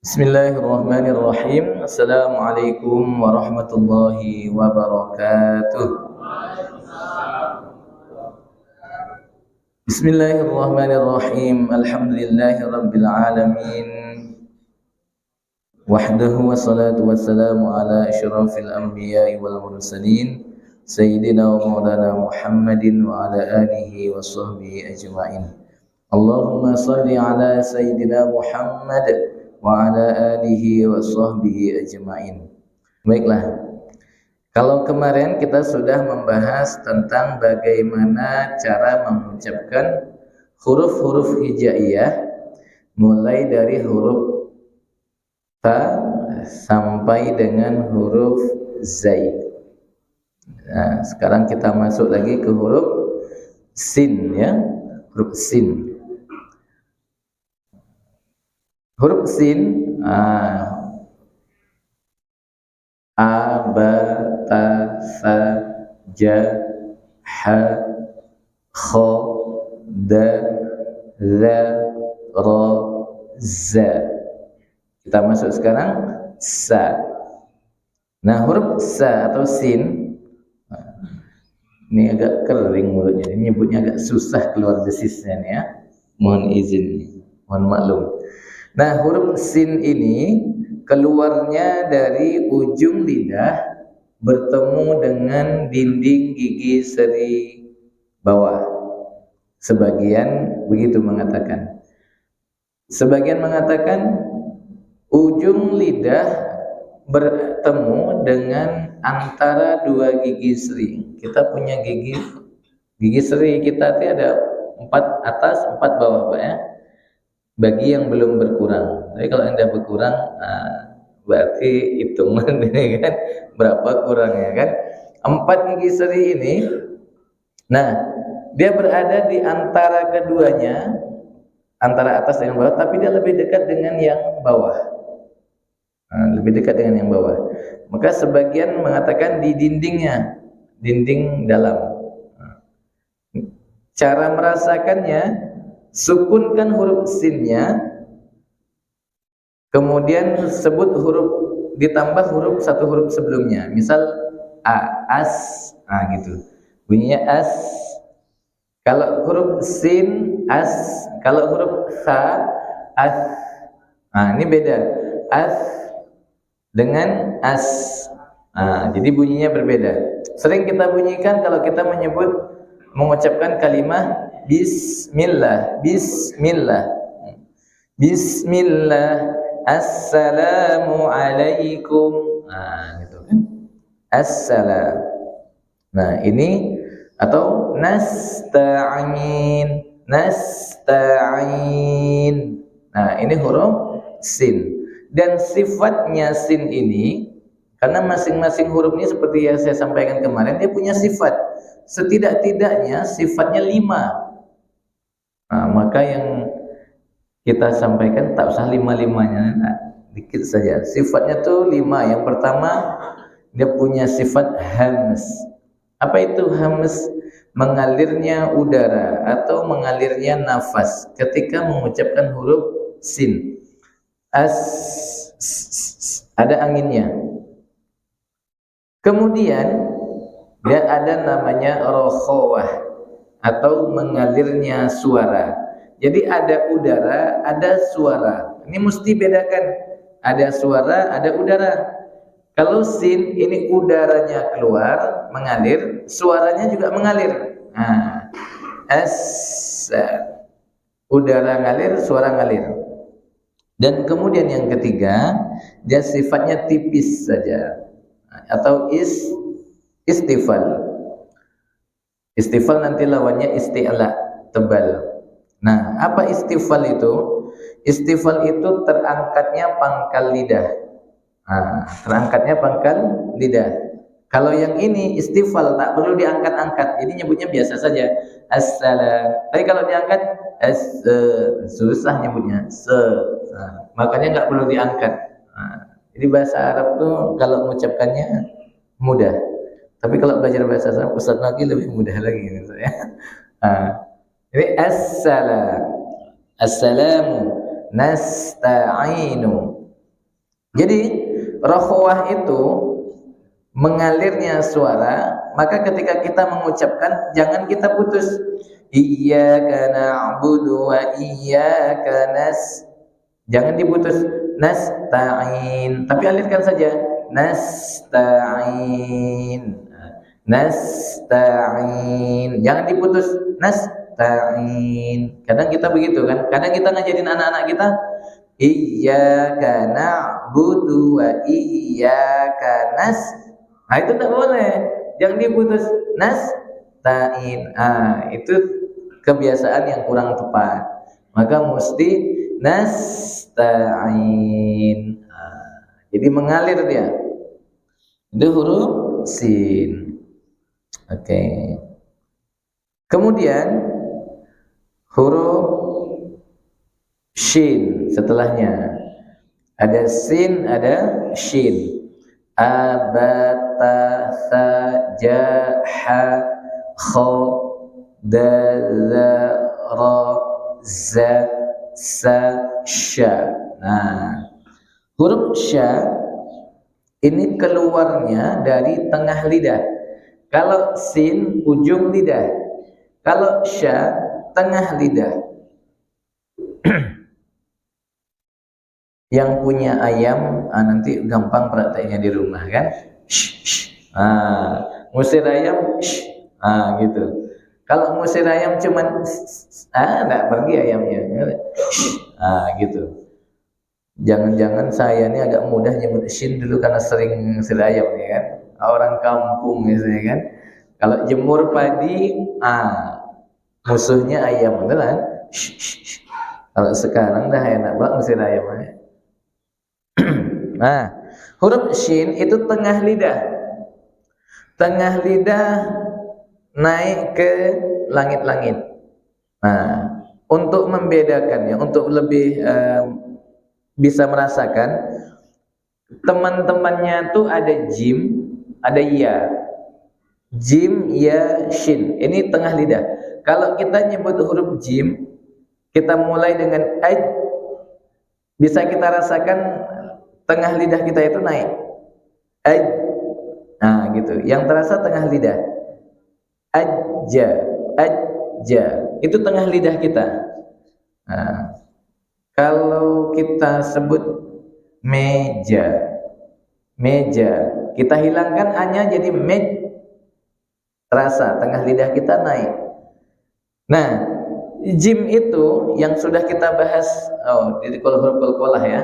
Bismillahirrahmanirrahim. Assalamualaikum warahmatullahi wabarakatuh. Bismillahirrahmanirrahim. Alhamdulillahi rabbil alamin. Wahdahu wassalatu wassalamu ala asyrafil anbiya'i wal mursalin Sayyidina wa maulana Muhammadin wa ala alihi wa sahbihi ajma'in. Allahumma salli ala Sayyidina Muhammad wa ala alihi wa sahbihi ajma'in. Baiklah, kalau kemarin kita sudah membahas tentang bagaimana cara mengucapkan huruf-huruf hijaiyah mulai dari huruf ta sampai dengan huruf zai. Nah, sekarang kita masuk lagi ke huruf sin, ya, huruf sin. Huruf sin, a, ba, ta, sa, ja, ha, kha, da, za, ra, za. Kita masuk sekarang sa. Nah, huruf sa atau sin, ini agak kering mulutnya, ini nyebutnya agak susah keluar desisnya nih, ya. Mohon izin, mohon maklum. Nah, huruf sin ini keluarnya dari ujung lidah bertemu dengan dinding gigi seri bawah. Sebagian begitu mengatakan. Sebagian mengatakan ujung lidah bertemu dengan antara dua gigi seri. Kita punya gigi seri kita itu ada 4 atas, 4 bawah, Pak, ya. Bagi yang belum berkurang. Tapi kalau Anda berkurang, berarti hitungan ini kan berapa kurangnya kan. 4 gigi seri ini, nah, dia berada di antara keduanya, antara atas dengan bawah, tapi dia lebih dekat dengan yang bawah. Lebih dekat dengan yang bawah. Maka sebagian mengatakan di dindingnya, dinding dalam. Cara merasakannya, sukunkan huruf sinnya, kemudian sebut huruf, ditambah huruf satu huruf sebelumnya. Misal a, as, gitu. Bunyinya as. Kalau huruf sin, as. Kalau huruf sa, as. Ini beda. As dengan as. Jadi bunyinya berbeda. Sering kita bunyikan kalau kita mengucapkan kalimat Bismillah, Bismillah, Bismillah, Assalamu alaikum, gitu kan? Assalam. Nah, ini atau nasta'in, nasta'in. Nah, ini huruf sin. Dan sifatnya sin ini, karena masing-masing huruf ini seperti yang saya sampaikan kemarin, dia punya sifat. Setidak-tidaknya sifatnya 5. Maka yang kita sampaikan tak usah 5-5-nya, dikit saja. Sifatnya tuh 5. Yang pertama, dia punya sifat hams. Apa itu hams? Mengalirnya udara atau mengalirnya nafas ketika mengucapkan huruf sin. As, ada anginnya. Kemudian dia ada namanya rokhawah atau mengalirnya suara. Jadi ada udara, ada suara. Ini mesti bedakan. Ada suara, ada udara. Kalau sin, ini udaranya keluar, mengalir, suaranya juga mengalir. Udara ngalir, suara ngalir. Dan kemudian yang ketiga, dia sifatnya tipis saja. Atau istifal. Istifal nanti lawannya isti'la, tebal. Nah, apa istifal itu? Istifal itu terangkatnya pangkal lidah. Terangkatnya pangkal lidah. Kalau yang ini istifal tak perlu diangkat-angkat. Jadi nyebutnya biasa saja. Assalam. Tapi kalau diangkat susah nyebutnya. Makanya nggak perlu diangkat. Jadi bahasa Arab tuh kalau mengucapkannya mudah. Tapi kalau belajar bahasa Arab, Ustaz lagi lebih mudah lagi gitu, ya. Ini assalam, assalamu, nasta'inu. Jadi rokhwah itu mengalirnya suara, maka ketika kita mengucapkan jangan kita putus. Iyyaka na'budu wa iyyaka jangan diputus nasta'in, tapi alirkan saja nasta'in. Nasta'in, jangan diputus nasta'in. Kadang kita begitu kan, kadang kita ngajarin anak-anak kita iyyaka na'budu wa iyyaka nah itu tidak boleh, jangan diputus nasta'in. Itu kebiasaan yang kurang tepat, maka mesti nasta'in. Jadi mengalir dia, itu huruf sin. Oke. Kemudian huruf shin setelahnya. Ada sin, ada shin. Abata sa ja ha kha da ra za sa sya. Nah, huruf sya ini keluarnya dari tengah lidah. Kalau sin ujung lidah, kalau sya tengah lidah. Yang punya ayam nanti gampang prakteknya di rumah kan. Ngusir ayam gitu. Kalau ngusir ayam cuman enggak pergi ayamnya. Gitu. Jangan-jangan saya ini agak mudah nyebut shin dulu karena sering ngusir ayam nih kan. Orang kampung misalnya kan. Kalau jemur padi, musuhnya ayam beneran. Kalau sekarang dah enak banget ngusir ayamnya. Nah, huruf shin itu tengah lidah. Tengah lidah naik ke langit-langit. Nah, untuk membedakannya, untuk lebih bisa merasakan, teman-temannya tuh ada jim, ada ya. Jim, ya, shin. Ini tengah lidah. Kalau kita nyebut huruf jim, kita mulai dengan aj, bisa kita rasakan tengah lidah kita itu naik. Aj. Gitu. Yang terasa tengah lidah. Ajja, ajja. Itu tengah lidah kita. Kalau kita sebut meja, meja, kita hilangkan hanya jadi terasa tengah lidah kita naik. Nah, jim itu yang sudah kita bahas di huruf qalqalah ya.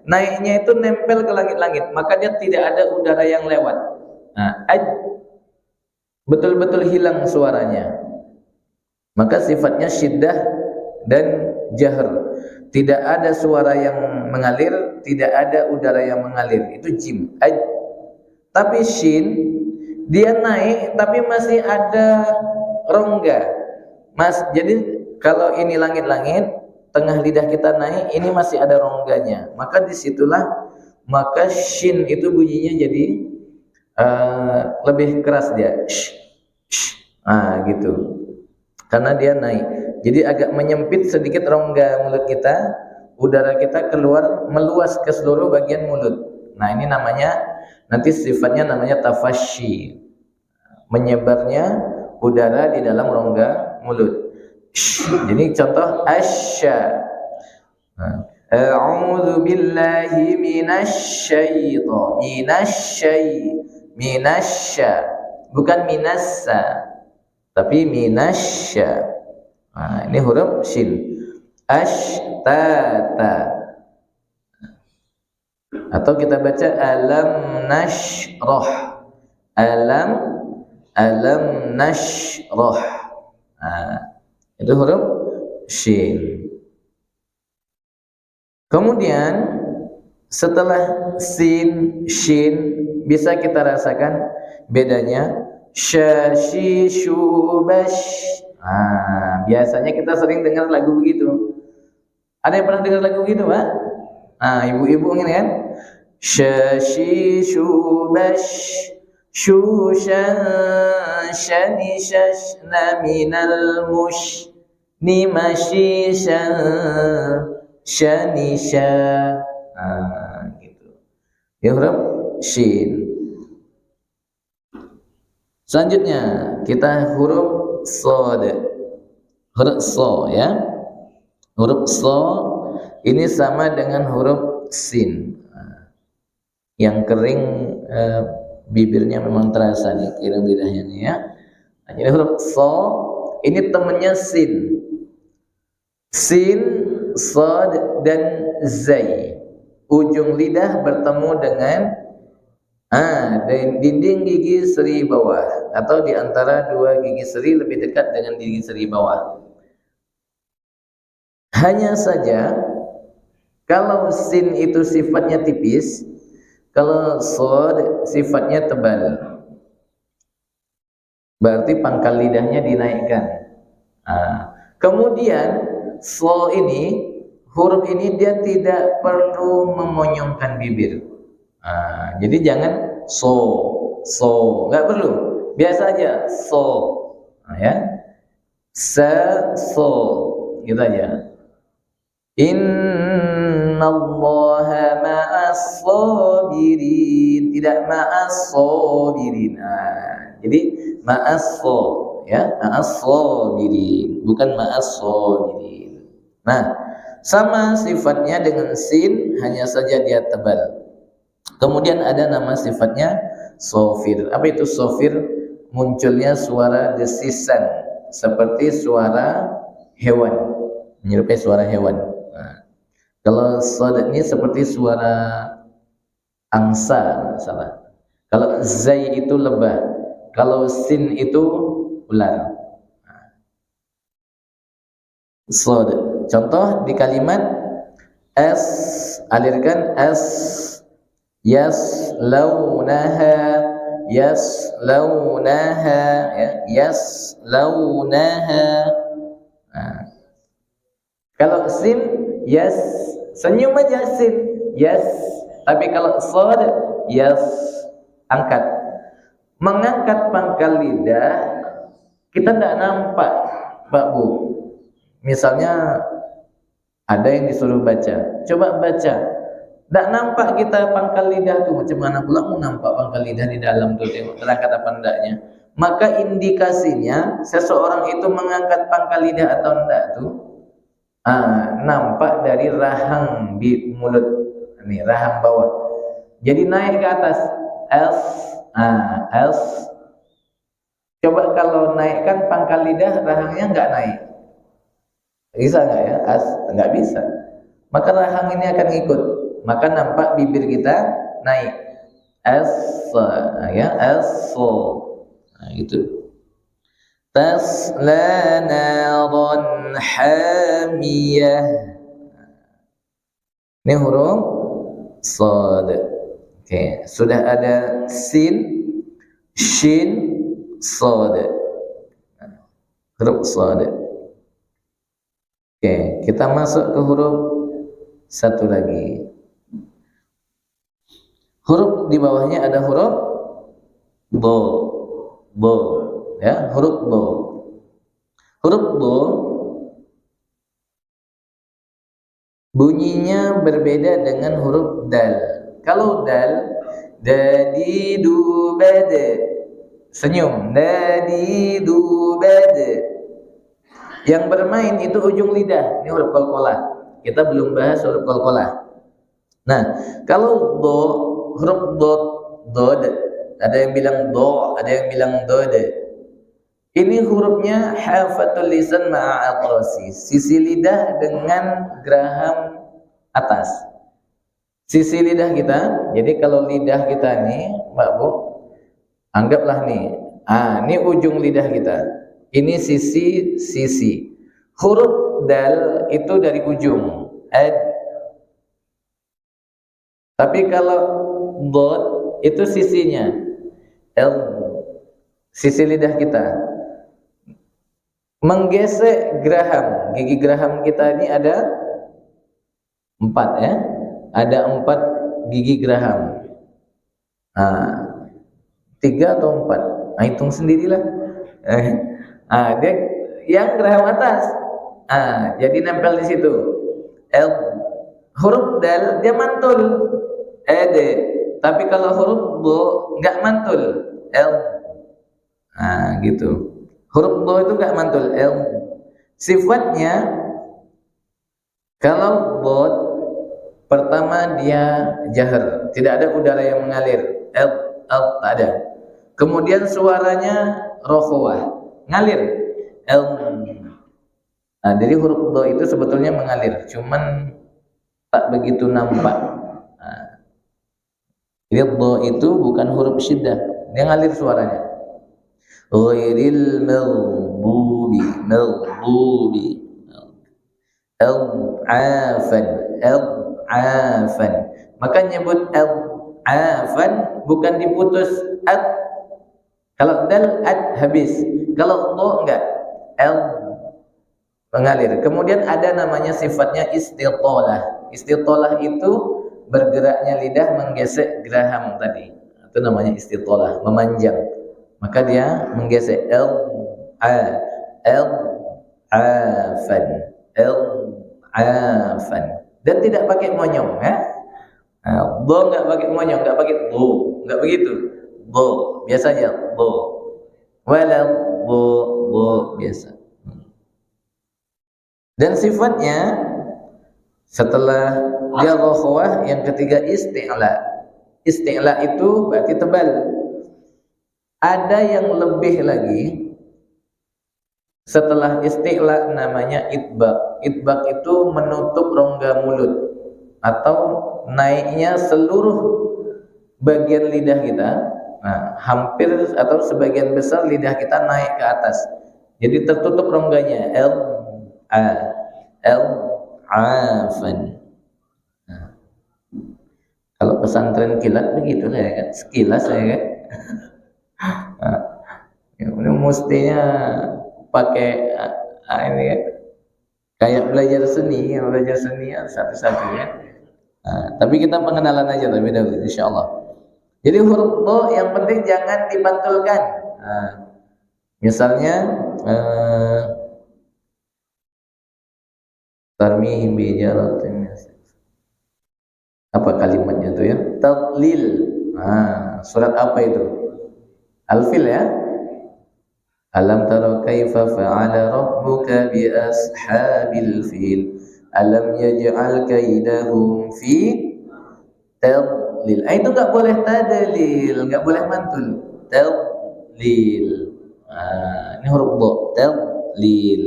Naiknya itu nempel ke langit-langit, maka dia tidak ada udara yang lewat. Betul-betul hilang suaranya. Maka sifatnya syiddah dan jahr. Tidak ada suara yang mengalir, tidak ada udara yang mengalir. Itu jim. Tapi shin dia naik tapi masih ada rongga. Jadi kalau ini langit-langit, tengah lidah kita naik, ini masih ada rongganya. Maka disitulah, maka shin itu bunyinya jadi lebih keras dia. Gitu. Karena dia naik. Jadi agak menyempit sedikit rongga mulut kita, udara kita keluar meluas ke seluruh bagian mulut. Nah, ini namanya, nanti sifatnya namanya tafasyi. Menyebarnya udara di dalam rongga mulut. Jadi contoh asya. A'udzu billahi minasya. Bukan minassa, tapi minasya. Ini huruf shin. Ashtata. Atau kita baca alam nashrah. Alam nashrah. Itu huruf shin. Kemudian setelah sin, shin, bisa kita rasakan bedanya syashi, syubash. Biasanya kita sering dengar lagu begitu. Ada yang pernah dengar lagu begitu, Pak? Ibu-ibu ini kan, syashi, syubash, syushan, shani, shashna, minal mush, nimashishan, shanisha. Gitu. Ini huruf shin. Selanjutnya kita huruf shad. Huruf so ya. Huruf so ini sama dengan huruf sin. Yang kering bibirnya memang terasa nih kering lidahnya nih ya. Jadi huruf so ini temannya sin. Sin, shad dan zai. Ujung lidah bertemu dengan dinding gigi seri bawah atau di antara dua gigi seri lebih dekat dengan gigi seri bawah. Hanya saja kalau sin itu sifatnya tipis, kalau shad sifatnya tebal. Berarti pangkal lidahnya dinaikkan. Kemudian so ini, huruf ini dia tidak perlu memonyongkan bibir. Jadi jangan so, nggak perlu. Biasa aja so, ya, so, gitu aja. Innallaha ma'as sabirin, tidak ma'as sabirin. Jadi ma'as so, ya, ma'as sabirin, bukan ma'as sabirin. Nah, sama sifatnya dengan sin, hanya saja dia tebal. Kemudian ada nama sifatnya sofir. Apa itu sofir? Munculnya suara desisan seperti suara hewan, menyerupai suara hewan. Kalau shad ini seperti suara angsa, salah. Kalau zai itu lebah, kalau sin itu ular. Shad. Contoh di kalimat as, alirkan as, yaslaunaha, yaslaunaha, ya, yaslaunaha. Kalau sin, yes, senyum aja sin, yes. Tapi kalau shad, yes, angkat. Mengangkat pangkal lidah, kita tidak nampak, Pak Bu. Misalnya ada yang disuruh baca, coba baca. Tak nampak kita pangkal lidah tuh, macam mana pula mau nampak pangkal lidah di dalam tuh, tengok terangkat apa endaknya. Maka indikasinya seseorang itu mengangkat pangkal lidah atau enggak tuh nampak dari rahang di mulut, ini rahang bawah. Jadi naik ke atas, s. Coba kalau naikkan pangkal lidah, rahangnya enggak naik. Bisa enggak ya? Enggak bisa. Maka rahang ini akan ikut. Maka nampak bibir kita naik, s, ya, s. Nah, itu. Tasla naran hamiyah. Ini huruf shad. Oke, sudah ada sin, shin, shad. Huruf shad. Oke, kita masuk ke huruf satu lagi. Huruf di bawahnya ada huruf bo, ya, huruf bo. Huruf bo bunyinya berbeda dengan huruf dal. Kalau dal, dadidu bade, senyum, dadidu bade. Yang bermain itu ujung lidah, ini huruf qalqalah. Kita belum bahas huruf qalqalah. Nah, kalau do, huruf dod, ada yang bilang do, ada yang bilang dode. Ini hurufnya hafatul lisan ma'a atrasi, sisi lidah dengan geraham atas. Sisi lidah kita, jadi kalau lidah kita nih, Mbak Bu, anggaplah nih, ini ujung lidah kita. Ini sisi. Huruf dal itu dari ujung, ad. Tapi kalau dod itu sisinya, l, sisi lidah kita. Menggesek geraham, gigi geraham kita ini ada 4 ya, ada 4 gigi geraham. 3 atau 4, hitung sendirilah. Dia yang geraham atas, jadi nempel di situ. L, huruf dal dia mantul, ede. Tapi kalau huruf do nggak mantul, l. Nah, gitu. Huruf do itu nggak mantul, l. Sifatnya kalau bod pertama dia jahar, tidak ada udara yang mengalir, l tak ada. Kemudian suaranya rokhawah, ngalir, l. Nah, jadi huruf do itu sebetulnya mengalir, cuman tak begitu nampak. Nah, jadi do itu bukan huruf syiddah, dia ngalir suaranya. Ghairil maghdubi, al-afan, al-afan. Maka nyebut al-afan bukan diputus at. Kalau dal at habis, kalau do enggak, al mengalir. Kemudian ada namanya sifatnya istitalah. Istitalah itu bergeraknya lidah menggesek geraham tadi. Itu namanya istitalah, memanjang. Maka dia menggesek afan, afan. Dan tidak pakai monyong, ya. Do enggak pakai monyong, enggak pakai do, enggak begitu. Do biasanya do. Wala do biasa. Dan sifatnya setelah dia rokhawah, yang ketiga isti'la. Isti'la itu berarti tebal. Ada yang lebih lagi setelah isti'la, namanya itbaq. Itbaq itu menutup rongga mulut atau naiknya seluruh bagian lidah kita. Nah, hampir atau sebagian besar lidah kita naik ke atas. Jadi tertutup rongganya. Afan. Nah, kalau pesantren kilat begitu ya kan, sekilas ya kan. Nah, ini mestinya pakai ini ya, kayak belajar seni satu-satu ya. Nah, tapi kita pengenalan aja lebih dahulu insyaallah. Jadi huruf do yang penting jangan dipantulkan. Nah, misalnya tarmihim bijaratin, apa kalimatnya itu ya? Tadlil. Nah, surat apa itu? Al-Fil ya. Alam tara kaifa fa'ala rabbuka bi ashabil fil. Alam yaj'al kaidahum fi tadlil. Itu enggak boleh tadlil, enggak boleh mantul. Tadlil. Ini huruf do, tadlil.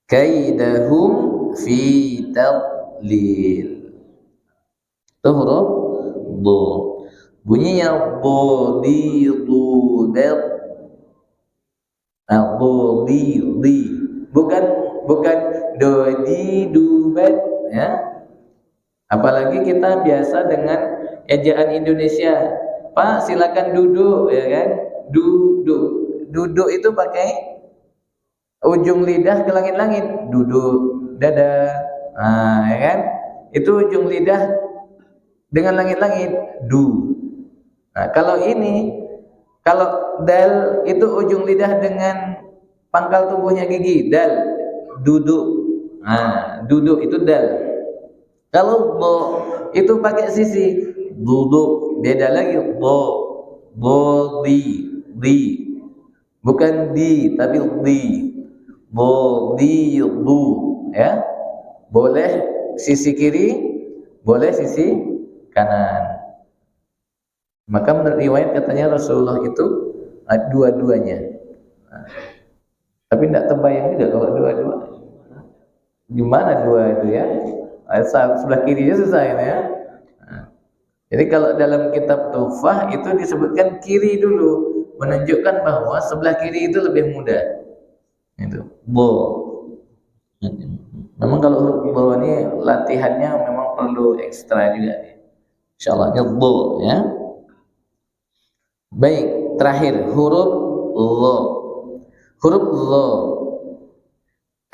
Kaidahum fi tadlil. Itu huruf do. Bunyinya do di do bel. Nah, do di bukan do di do bet ya. Apalagi kita biasa dengan ejaan Indonesia. Pak, silakan duduk ya kan? Duduk. Duduk itu pakai ujung lidah ke langit-langit. Duduk, dadah. Nah, ya kan? Itu ujung lidah dengan langit-langit. Du. Nah, kalau dal itu ujung lidah dengan pangkal tubuhnya gigi, dal, duduk. Nah, duduk itu dal. Kalau do itu pakai sisi, duduk, beda lagi. Do di, bukan di tapi di. Du ya. Boleh sisi kiri, boleh sisi kanan. Maka menurut riwayat katanya Rasulullah itu dua-duanya. Nah, tapi tidak terbayang juga kalau dua-dua. Gimana dua itu ya? Sebelah kirinya susah ya. Nah, jadi kalau dalam kitab Tuhfah itu disebutkan kiri dulu, menunjukkan bahwa sebelah kiri itu lebih mudah. Itu bo. Memang kalau huruf bo ini latihannya memang perlu ekstra juga. Insyaallah bo ya. Baik, terakhir huruf lo. Huruf lo.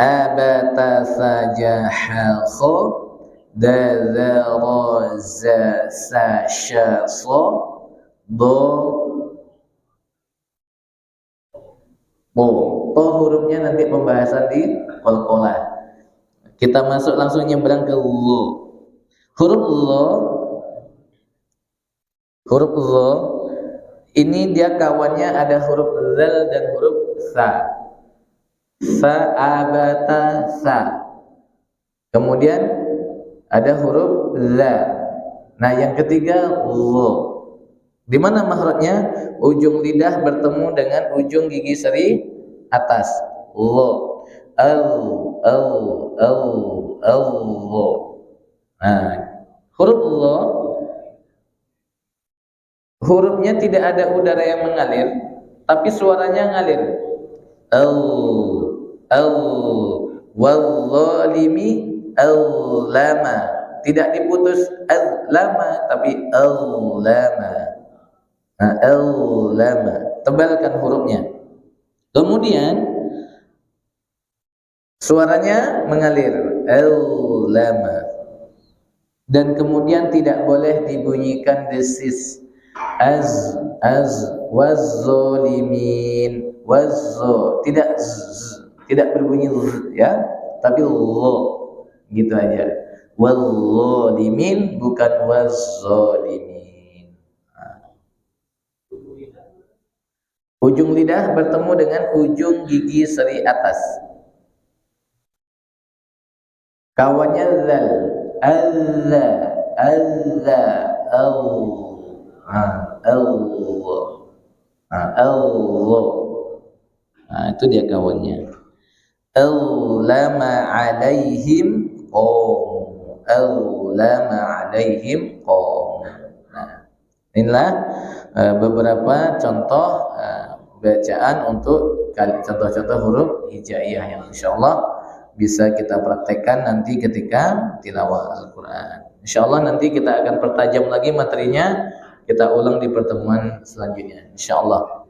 Abata sajaha kho dadza za sa sha so do bo. To hurufnya nanti pembahasan di qalqalah. Kita masuk langsung nyebrang ke lo. Huruf lo Huruf dha ini dia kawannya ada huruf zal dan huruf sa. Abata sa. Kemudian ada huruf la. Nah, yang ketiga dha. Di mana makhrajnya? Ujung lidah bertemu dengan ujung gigi seri atas. Dha. Dha. Nah, huruf dha hurufnya tidak ada udara yang mengalir, tapi suaranya ngalir. Al wal-zalimi al-lama. Tidak diputus al-lama, tapi al-lama. Nah, al-lama. Tebalkan hurufnya. Kemudian suaranya mengalir. Al-lama. Dan kemudian tidak boleh dibunyikan desis. Wazzolimin, tidak berbunyi ya, tapi lo gitu aja. Wazzolimin bukan wazzolimin. Ujung lidah bertemu dengan ujung gigi seri atas. Kawannya zal, Allah, Allah. Nah, itu dia kawannya. Allama alaihim qom. Allama alaihim qom. Nah, inilah beberapa contoh bacaan untuk contoh-contoh huruf hijaiyah yang insyaallah bisa kita praktekkan nanti ketika tilawah Al-Quran. Insyaallah nanti kita akan pertajam lagi materinya. Kita ulang di pertemuan selanjutnya, insyaallah.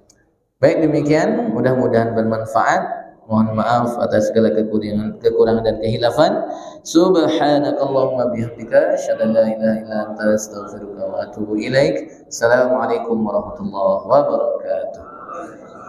Baik, demikian, mudah-mudahan bermanfaat. Mohon maaf atas segala kekurangan dan kehilafan. Subhanakallahumma bihamdika asyhadu an la ilaha illa anta astaghfiruka wa atubu ilaik. Assalamualaikum warahmatullahi wabarakatuh.